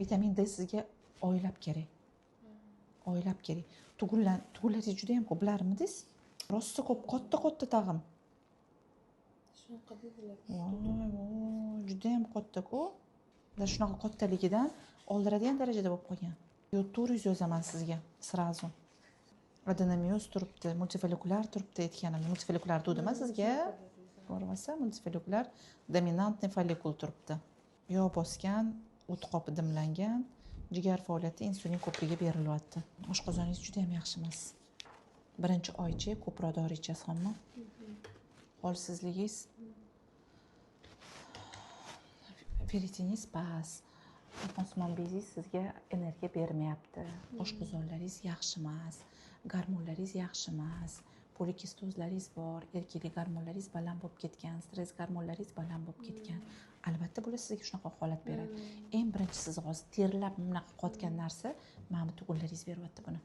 Vitamin D sizga oylab kerak. Oylab kerak. Tugunlaringiz juda ham ko'p, bilarmidingiz? Rosti ko'p, katta tag'im. Shunaqa dedilar. Voy, juda ham katta-ku. Shunaqa kattaligidan oldiradigan darajada bo'lib qolgan. Yo, 400 yozaman sizga sразу. Adenomioz turibdi, multifolikulyar turibdi aytganim. Multifolikulyar degandimi sizga? Ko'rmasa, multifolikulyar dominantniy follikul turibdi. Yog' bosgan, o't qopi dimlangan, jigar faoliyati insulin ko'pligi berilyapti. Oshqozoningiz juda ham yaxshi emas. Birinchi oychi ko'proq dori ichasiz, hamma. Holsizligingiz, ferritiningiz past. Osmon bezingiz sizga energiya bermayapti. Oshqozonlaringiz yaxshi emas, gormonlaringiz yaxshi emas. Polikistozlaringiz bor, erkaklik gormonlaringiz baland bo'lib ketgan, stress gormonlaringiz baland bo'lib ketgan. Albatta bular sizga shunaqa holat beradi. Eng birinchi siz hozir terlab bunaqa qotgan narsa, mana bu tugunlaringiz beryapti buni.